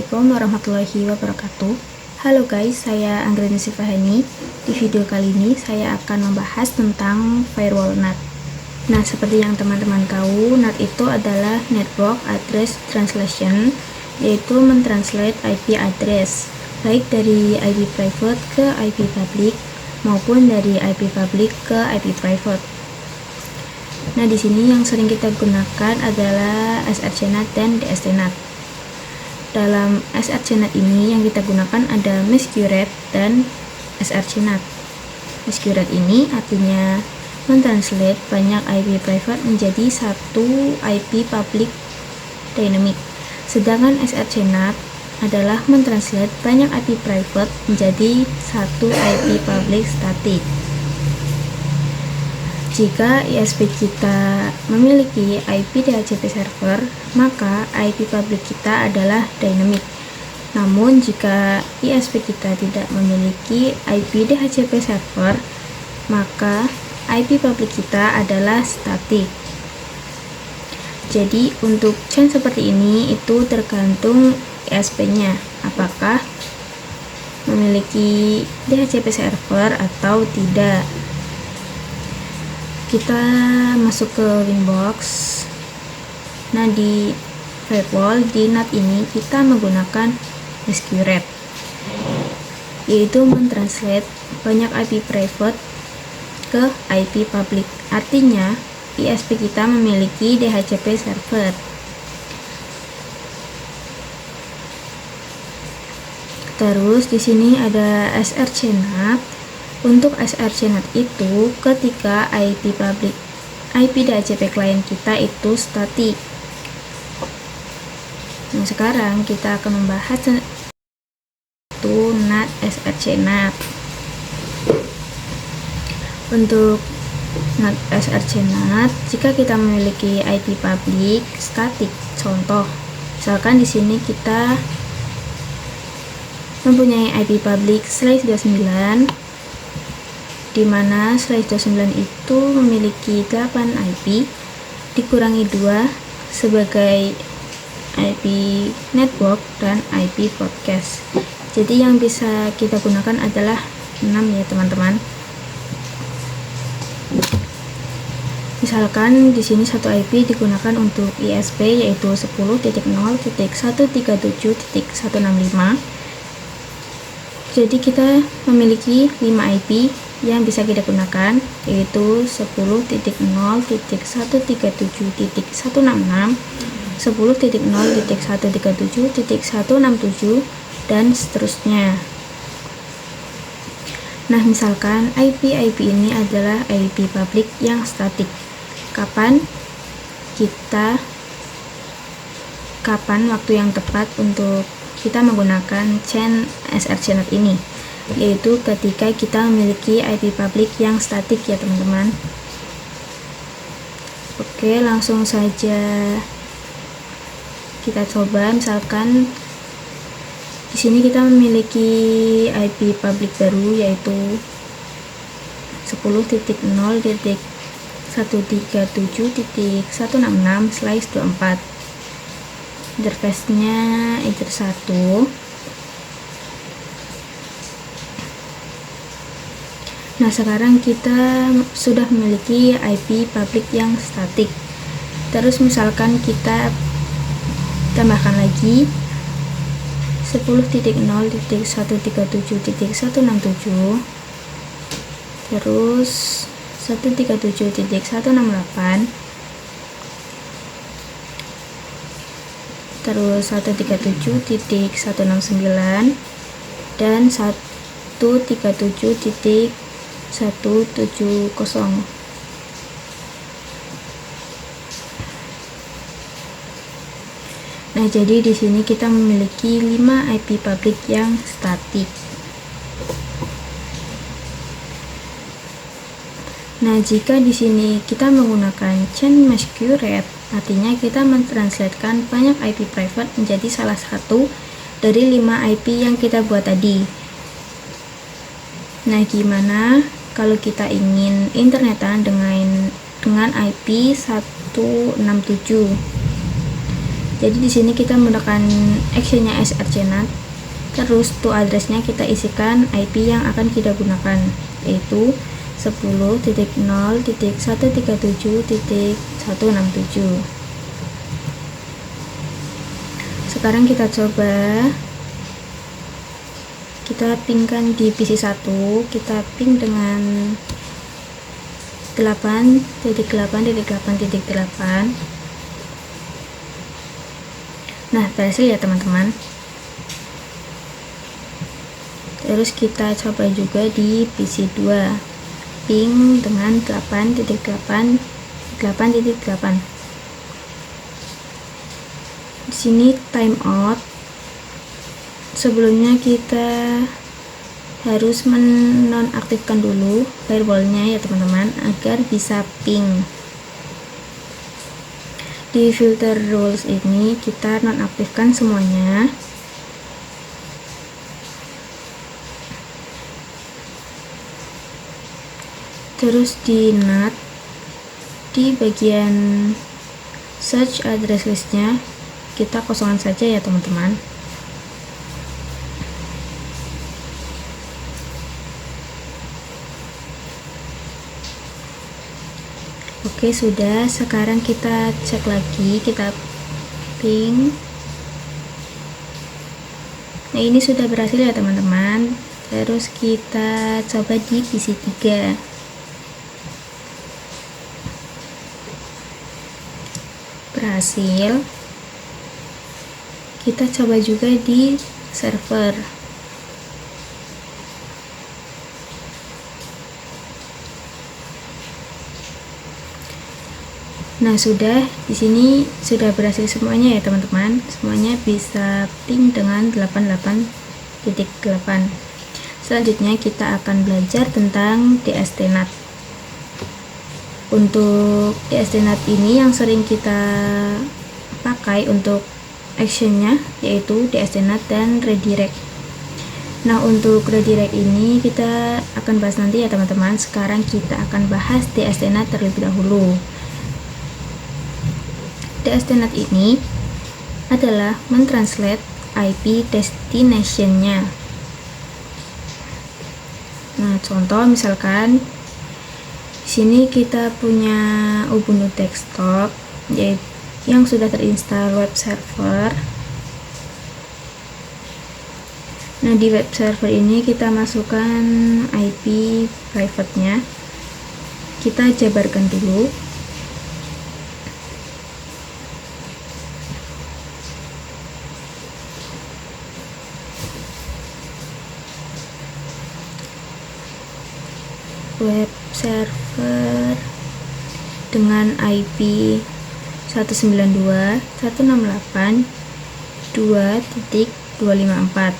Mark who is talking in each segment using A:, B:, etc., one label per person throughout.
A: Assalamualaikum warahmatullahi wabarakatuh. Halo guys, saya Anggreni Sifahani. Di video kali ini saya akan membahas tentang firewall NAT. Nah, seperti yang teman-teman tahu, NAT itu adalah Network Address Translation, yaitu mentranslate IP address, baik dari IP private ke IP public maupun dari IP public ke IP private. Nah, di sini yang sering kita gunakan adalah src-NAT dan DST-NAT. Dalam src-NAT ini yang kita gunakan ada MesQRAT dan src-NAT. MesQRAT ini artinya mentranslate banyak IP private menjadi satu IP public dynamic. Sedangkan src-NAT adalah mentranslate banyak IP private menjadi satu IP public static. Jika ISP kita memiliki IP DHCP server, maka IP public kita adalah dynamic. Namun jika ISP kita tidak memiliki IP DHCP server, maka IP public kita adalah static. Jadi untuk chain seperti ini itu tergantung ISP-nya, apakah memiliki DHCP server atau tidak. Kita masuk ke Winbox. Nah, di firewall di NAT ini kita menggunakan MesQRAT, yaitu mentranslate banyak IP private ke IP public. Artinya ISP kita memiliki DHCP server. Terus di sini ada src-NAT. Untuk src-NAT itu ketika IP public, IP DHCP klien kita itu static. Nah, sekarang kita akan membahas itu NAT src-NAT. Untuk NAT src-NAT, jika kita memiliki IP public static, contoh, misalkan di sini kita mempunyai IP public /29, di mana /29 itu memiliki 8 IP dikurangi 2 sebagai IP network dan IP broadcast. Jadi yang bisa kita gunakan adalah 6 ya teman-teman. Misalkan di sini satu IP digunakan untuk ISP yaitu 10.0.137.165. Jadi kita memiliki 5 IP yang bisa kita gunakan, yaitu 10.0.137.166, 10.0.137.167, dan seterusnya. Nah, misalkan IP ini adalah IP public yang static. Kapan waktu yang tepat untuk kita menggunakan chain src-NAT ini, yaitu ketika kita memiliki IP public yang static ya teman-teman. Oke, langsung saja kita coba. Misalkan di sini kita memiliki IP public baru yaitu 10.0.137.166/24. Interface-nya enter 1. Nah, sekarang kita sudah memiliki IP public yang static. Terus misalkan kita tambahkan lagi 10.0.137.167, terus 137.168, terus 137.169, dan 137.170. Nah, jadi di sini kita memiliki 5 IP public yang static. Nah, jika di sini kita menggunakan chain MesQRAT, artinya kita mentranslatekan banyak IP private menjadi salah satu dari 5 IP yang kita buat tadi. Nah, gimana kalau kita ingin internetan dengan IP 167? Jadi di sini kita menggunakan actionnya srcNAT, terus to addressnya kita isikan IP yang akan kita gunakan, yaitu 10.0.137.167. Sekarang kita coba kita pingkan di PC 1, kita ping dengan 8.8.8.8. Nah, berhasil ya teman-teman. Terus kita coba juga di PC 2, ping dengan 8.8.8.8. Di sini timeout. Sebelumnya kita harus menonaktifkan dulu firewallnya ya teman-teman, agar bisa ping. Di filter rules ini kita nonaktifkan semuanya. Terus di NAT, di bagian search address listnya kita kosongkan saja ya teman-teman. Oke, sudah. Sekarang kita cek lagi, kita ping. Nah, ini sudah berhasil ya teman-teman. Terus kita coba di PC 3. Berhasil. Kita coba juga di server. Nah, sudah, di sini sudah berhasil semuanya ya teman-teman. Semuanya bisa ping dengan 88.8. Selanjutnya kita akan belajar tentang DST-NAT. Untuk DST-NAT ini yang sering kita pakai untuk actionnya yaitu DST-NAT dan redirect. Nah, untuk redirect ini kita akan bahas nanti ya teman-teman. Sekarang kita akan bahas DST-NAT terlebih dahulu. DST-NAT ini adalah mentranslate IP destination-nya. Nah, contoh misalkan di sini kita punya Ubuntu desktop yang sudah terinstall web server. Nah, di web server ini kita masukkan IP private-nya. Kita jabarkan dulu. Web server dengan IP 192.168.2.254.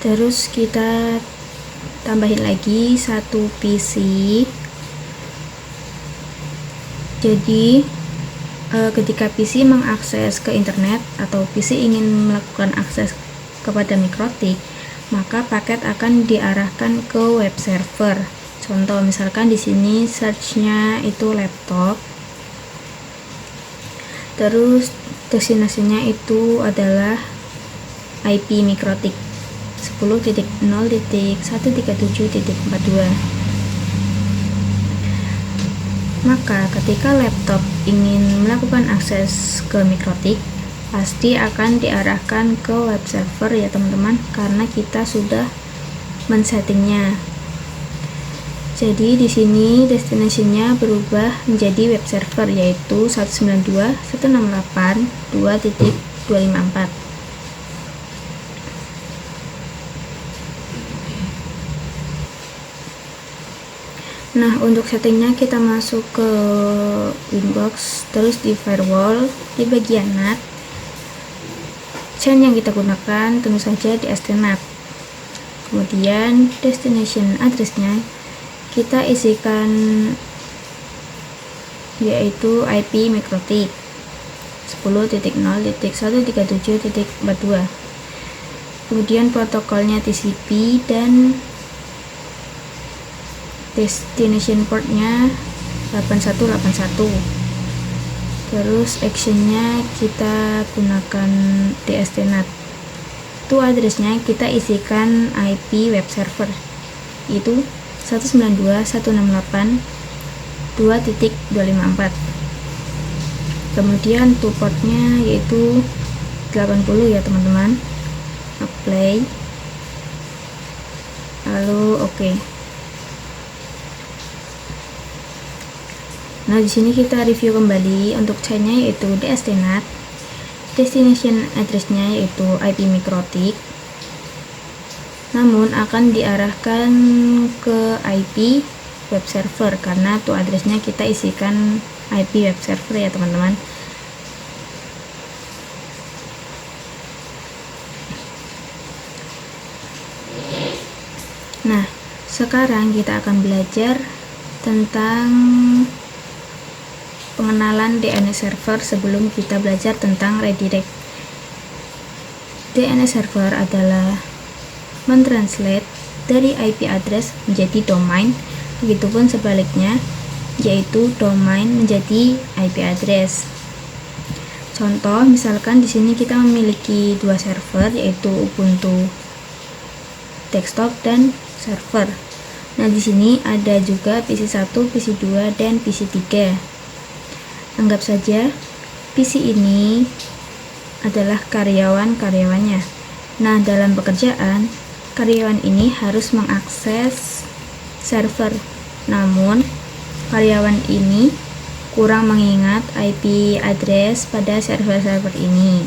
A: Terus kita tambahin lagi satu PC. Jadi ketika PC mengakses ke internet atau PC ingin melakukan akses kepada mikrotik, maka paket akan diarahkan ke web server. Contoh misalkan di sini search-nya itu laptop. Terus destinasinya itu adalah IP mikrotik 10.0.137.42. Maka ketika laptop ingin melakukan akses ke mikrotik, pasti akan diarahkan ke web server ya teman-teman, karena kita sudah men-settingnya. Jadi di sini destinasinya berubah menjadi web server, yaitu 192.168.2.254. Nah, untuk settingnya kita masuk ke Winbox, terus di firewall, di bagian NAT, chain yang kita gunakan tentu saja DST-NAT. Kemudian destination address-nya kita isikan yaitu IP mikrotik 110.0.137.42. Kemudian protokolnya TCP dan destination portnya 8181. Terus actionnya kita gunakan DSTNet. Itu addressnya kita isikan IP web server, itu 192.168.2.254. Kemudian to portnya yaitu 80 ya teman-teman. Apply, lalu oke. Nah, di sini kita review kembali untuk chainnya yaitu DSTNet. Destination addressnya yaitu IP MikroTik, namun akan diarahkan ke IP web server karena tuh addressnya kita isikan IP web server ya teman-teman. Nah, sekarang kita akan belajar tentang pengenalan DNS server sebelum kita belajar tentang redirect. DNS server adalah mentranslate dari IP address menjadi domain, begitupun sebaliknya, yaitu domain menjadi IP address. Contoh, misalkan di sini kita memiliki dua server yaitu Ubuntu desktop dan server. Nah, di sini ada juga PC1, PC2 dan PC3. Anggap saja PC ini adalah karyawan-karyawannya. Nah, dalam pekerjaan, karyawan ini harus mengakses server. Namun, karyawan ini kurang mengingat IP address pada server-server ini.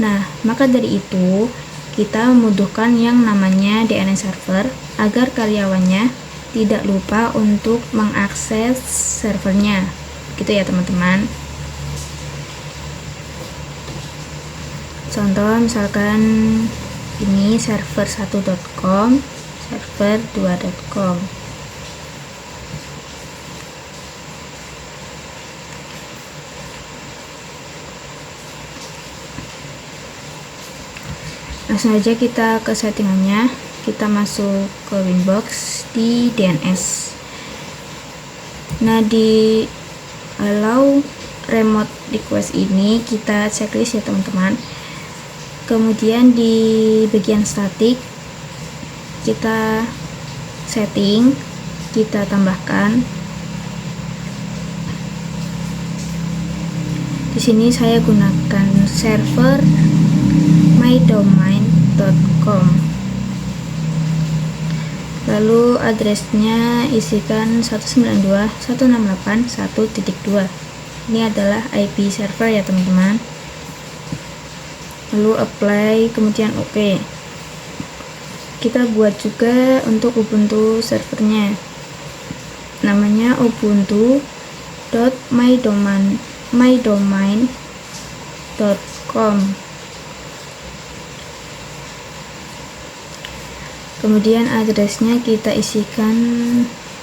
A: Nah, maka dari itu, kita membutuhkan yang namanya DNS server agar karyawannya tidak lupa untuk mengakses servernya. Gitu ya teman-teman. Contoh misalkan ini server 1.com, server 2.com. Langsung aja kita ke settingannya. Kita masuk ke Winbox di DNS. Nah, di allow remote request ini kita checklist ya teman-teman. Kemudian di bagian static kita setting, kita tambahkan. Di sini saya gunakan server mydomain.com. Lalu addressnya isikan 192.168.1.2. Ini adalah IP server ya teman-teman. Lalu apply, kemudian oke. Kita buat juga untuk Ubuntu servernya. Namanya ubuntu.mydomain.com. Kemudian addressnya kita isikan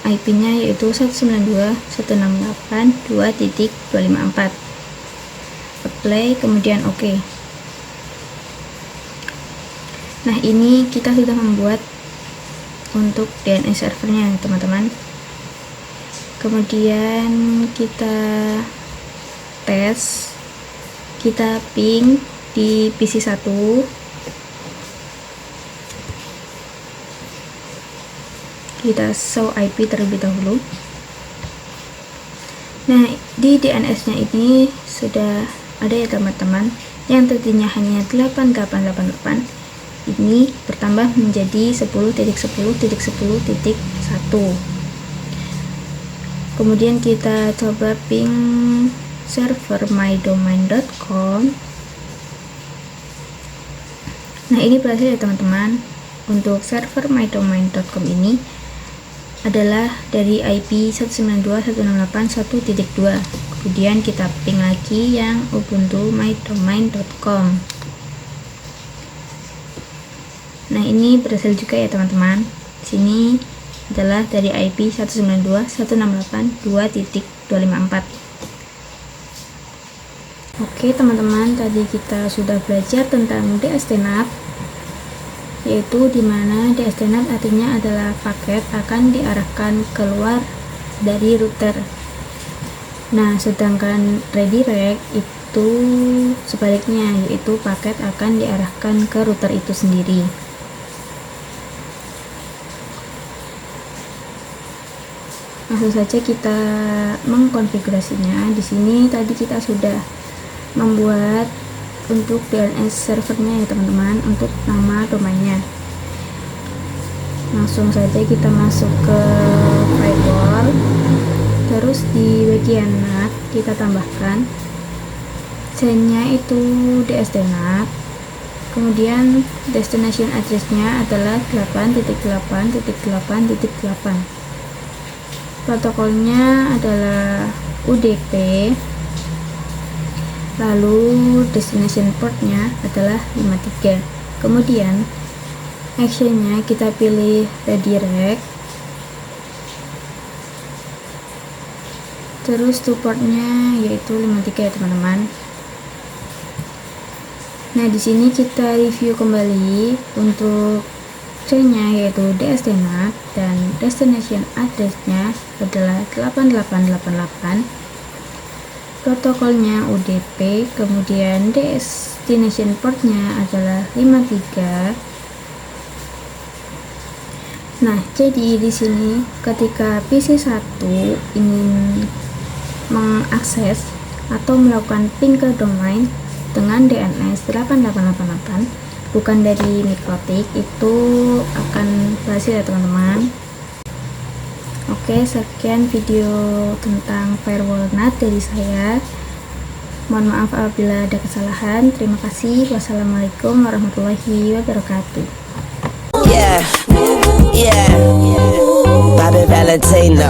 A: IP-nya yaitu 192.168.2.254. Apply, kemudian oke. Nah, ini kita sudah membuat untuk DNS servernya teman-teman. Kemudian kita tes, kita ping di PC1. Kita show IP terlebih dahulu. Nah, di DNS-nya ini sudah ada ya teman-teman, yang tadinya hanya 8888 ini bertambah menjadi 10.10.10.1. Kemudian kita coba ping server mydomain.com. Nah, ini berhasil ya teman-teman. Untuk server mydomain.com ini adalah dari IP 192.168.1.2. Kemudian kita ping lagi yang ubuntu mydomain.com. Nah, ini berhasil juga ya teman-teman. Di sini adalah dari IP 192.168.2.254. Oke teman-teman, tadi kita sudah belajar tentang DSTNAT, yaitu dimana DSTNAT artinya adalah paket akan diarahkan keluar dari router. Nah, sedangkan redirect itu sebaliknya, yaitu paket akan diarahkan ke router itu sendiri. Langsung saja kita mengkonfigurasinya. Di sini tadi kita sudah membuat untuk DNS servernya ya teman-teman, untuk nama domainnya. Langsung saja kita masuk ke firewall, terus di bagian NAT kita tambahkan chainnya itu DSTNAT, kemudian destination address-nya adalah 8.8.8.8. protokolnya adalah UDP, lalu destination portnya adalah 53. Kemudian actionnya kita pilih redirect, terus to portnya yaitu 53 ya teman-teman. Nah, di sini kita review kembali untuk chainnya yaitu DSTNAT dan destination address-nya adalah 8888. Protokolnya UDP, kemudian destination portnya adalah 53. Nah, jadi di sini ketika PC1 ingin mengakses atau melakukan ping ke domain dengan DNS 8888 bukan dari Mikrotik, itu akan berhasil ya teman-teman. Oke, sekian video tentang firewall NAT dari saya. Mohon maaf apabila ada kesalahan. Terima kasih. Wassalamualaikum warahmatullahi wabarakatuh.
B: Yeah, Bobby Valentino.